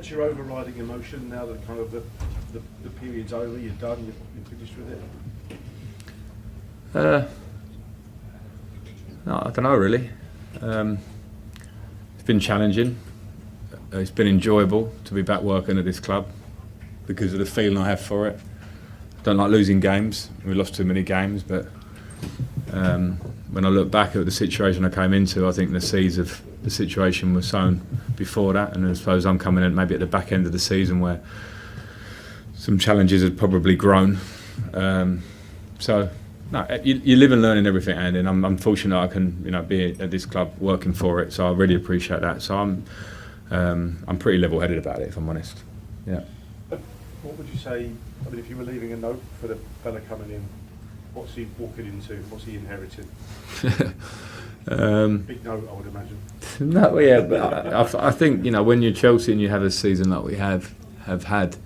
What's your overriding emotion now that kind of the period's over, you're done, you're finished with it? No, I don't know really. It's been challenging. It's been enjoyable to be back working at this club because of the feeling I have for it. I don't like losing games. We lost too many games, but when I look back at the situation I came into, I think the seeds of the situation were sown before that, and I suppose I'm coming in maybe at the back end of the season where some challenges had probably grown. So no, you live and learn in everything, Andy, and I'm fortunate I can be at this club working for it. So I really appreciate that. So I'm pretty level-headed about it, if I'm honest. Yeah. What would you say? I mean, if you were leaving a note for the fella coming in, what's he walking into? What's he inheriting? Big note, I would imagine. No, yeah, but I think when you're Chelsea and you have a season like we have had,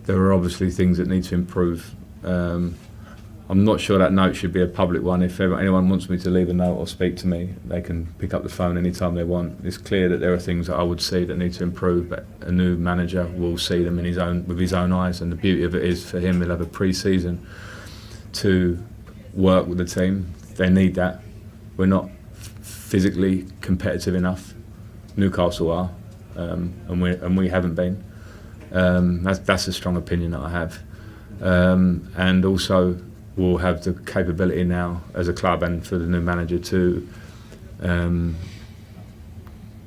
there are obviously things that need to improve. I'm not sure that note should be a public one. If anyone wants me to leave a note or speak to me, they can pick up the phone anytime they want. It's clear that there are things that I would see that need to improve, but a new manager will see them with his own eyes. And the beauty of it is, for him, he'll have a pre-season to work with the team. They need that. We're not physically competitive enough. Newcastle are, and we haven't been. That's a strong opinion that I have, and also we'll have the capability now as a club and for the new manager to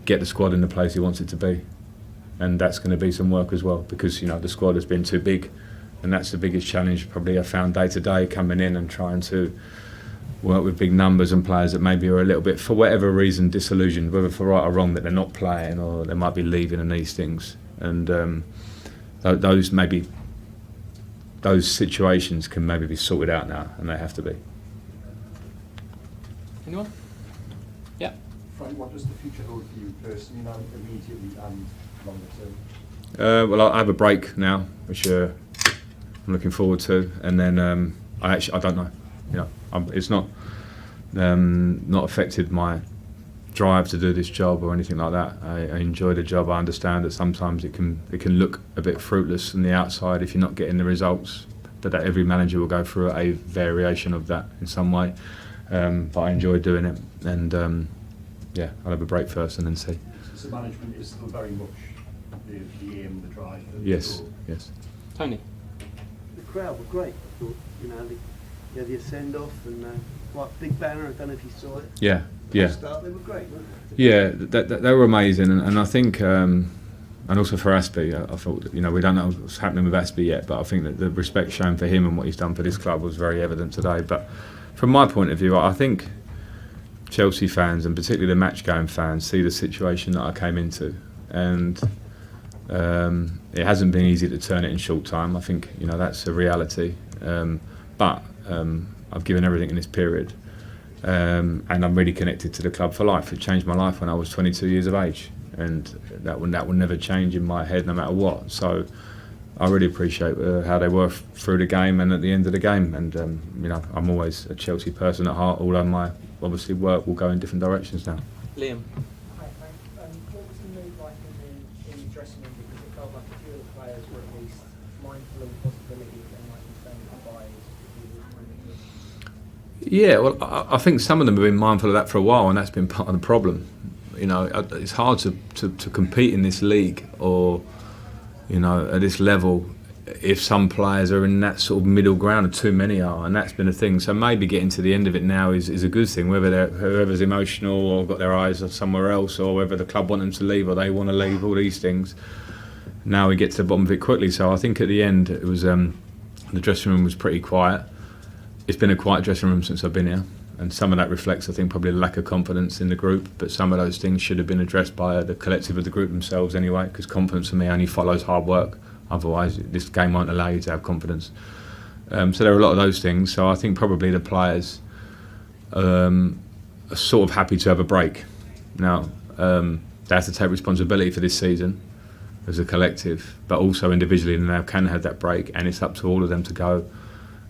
get the squad in the place he wants it to be, and that's going to be some work as well, because the squad has been too big, and that's the biggest challenge probably I found day to day, coming in and trying to work with big numbers and players that maybe are a little bit, for whatever reason, disillusioned, whether for right or wrong, that they're not playing or they might be leaving and these things, and those situations can maybe be sorted out now, and they have to be. Anyone? Yeah. Frank, what does the future hold for you personally, immediately and longer term? Well, I have a break now, which I'm looking forward to, and then I don't know. It's not affected my drive to do this job or anything like that. I enjoy the job. I understand that sometimes it can look a bit fruitless from the outside if you're not getting the results, but that every manager will go through a variation of that in some way. But I enjoy doing it, and I'll have a break first and then see. So management is still very much the aim, the drive. Yes. Tony? The crowd were great. I thought, the send-off and quite big banner. I don't know if you saw it. Yeah. Start, they were great, weren't they? Yeah, they were amazing, and I think, and also for Aspie, I thought that, we don't know what's happening with Aspie yet, but I think that the respect shown for him and what he's done for this club was very evident today. But from my point of view, I think Chelsea fans, and particularly the match-going fans, see the situation that I came into, and it hasn't been easy to turn it in short time. I think that's a reality, but I've given everything in this period. And I'm really connected to the club for life. It changed my life when I was 22 years of age, and that will never change in my head no matter what. So I really appreciate how they were through the game and at the end of the game. And I'm always a Chelsea person at heart, although my obviously work will go in different directions now. Liam? Hi, Frank. What was the mood like in the dressing room? Because it felt like a few of the players were at least mindful of the possibility that they might be saying goodbye. Yeah, well, I think some of them have been mindful of that for a while, and that's been part of the problem. It's hard to compete in this league or, at this level if some players are in that sort of middle ground, and too many are, and that's been a thing. So maybe getting to the end of it now is a good thing, whether whoever's emotional or got their eyes somewhere else, or whether the club want them to leave or they want to leave, all these things. Now we get to the bottom of it quickly. So I think at the end it was the dressing room was pretty quiet. It's been a quiet dressing room since I've been here, and some of that reflects, I think, probably a lack of confidence in the group, but some of those things should have been addressed by the collective of the group themselves anyway, because confidence for me only follows hard work. Otherwise this game won't allow you to have confidence. So there are a lot of those things. So I think probably the players are sort of happy to have a break. Now they have to take responsibility for this season as a collective, but also individually they now can have that break, and it's up to all of them to go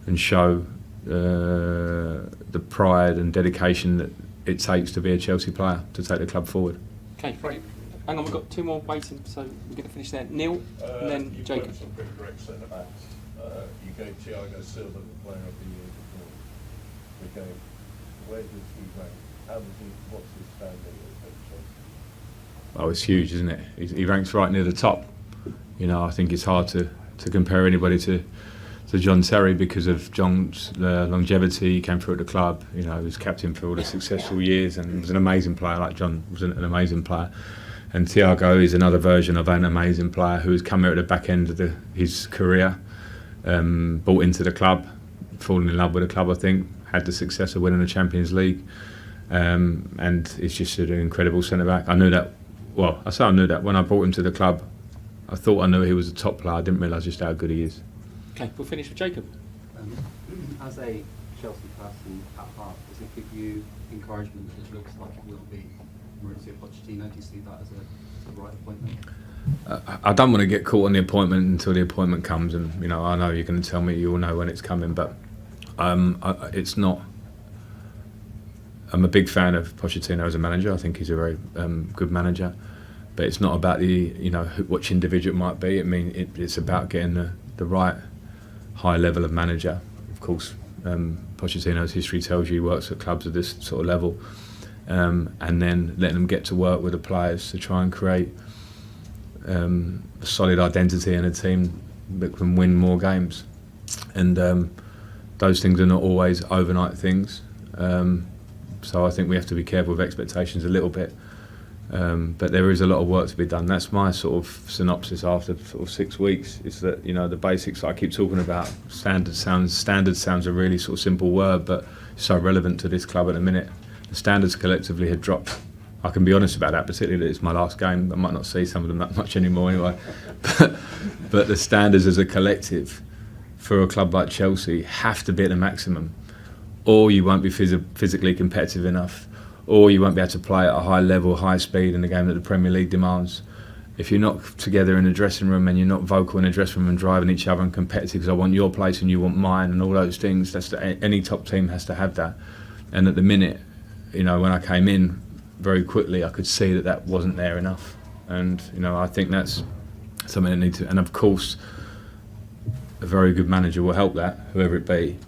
and show the pride and dedication that it takes to be a Chelsea player, to take the club forward. Okay, hang on, we've got two more waiting, so we're going to finish there. Neil, and then You've Jacob. got some pretty great centre backs. You gave Thiago Silva the Player of the Year before the game. Where does he rank? How does he? What's his standing at Chelsea? Oh, it's huge, isn't it? He ranks right near the top. You know, I think it's hard to compare anybody to John Terry because of John's longevity. He came through at the club. You know, he was captain for all the successful years and was an amazing player. Like John was an amazing player. And Thiago is another version of an amazing player who has come here at the back end of his career, bought into the club, fallen in love with the club. I think had the success of winning the Champions League, and it's just an incredible centre back. I knew that. Well, I say I knew that when I brought him to the club. I thought I knew he was a top player. I didn't realise just how good he is. Okay, we'll finish with Jacob. As a Chelsea person at heart, does it give you encouragement that it looks like it will be Mauricio Pochettino? Do you see that as the right appointment? I don't want to get caught on the appointment until the appointment comes, and you know I know you're going to tell me you all know when it's coming, but it's not. I'm a big fan of Pochettino as a manager. I think he's a very good manager, but it's not about which individual it might be. It's about getting the right high level of manager. Of course, Pochettino's history tells you he works at clubs of this sort of level, and then letting them get to work with the players to try and create a solid identity and a team that can win more games. And those things are not always overnight things. So I think we have to be careful with expectations a little bit. But there is a lot of work to be done. That's my sort of synopsis after sort of 6 weeks. Is that the basics that I keep talking about. Standard sounds a really sort of simple word, but it's so relevant to this club at the minute. The standards collectively had dropped. I can be honest about that, particularly that it's my last game. I might not see some of them that much anymore anyway. But the standards as a collective for a club like Chelsea have to be at the maximum, or you won't be physically competitive enough, or you won't be able to play at a high level, high speed in the game that the Premier League demands. If you're not together in the dressing room and you're not vocal in the dressing room and driving each other and competitive, because I want your place and you want mine and all those things, any top team has to have that. And at the minute, when I came in, very quickly I could see that wasn't there enough. And I think that's something that needs to, and of course a very good manager will help that, whoever it be,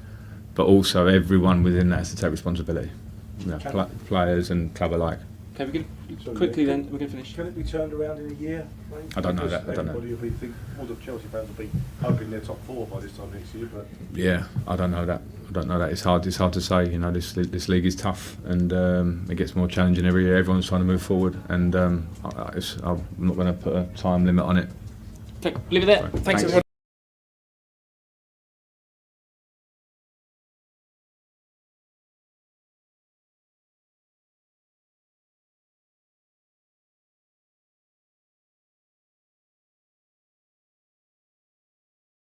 but also everyone within that has to take responsibility. Players and club alike. Okay, we're going to quickly then, we're going to finish. Can it be turned around in a year? I don't know that. I don't know. Everybody will think all the Chelsea fans will be hoping they're top four by this time next year, but yeah, I don't know that. It's hard to say. This league is tough, and it gets more challenging every year. Everyone's trying to move forward, and I'm not going to put a time limit on it. Okay, leave it there. Thanks everyone.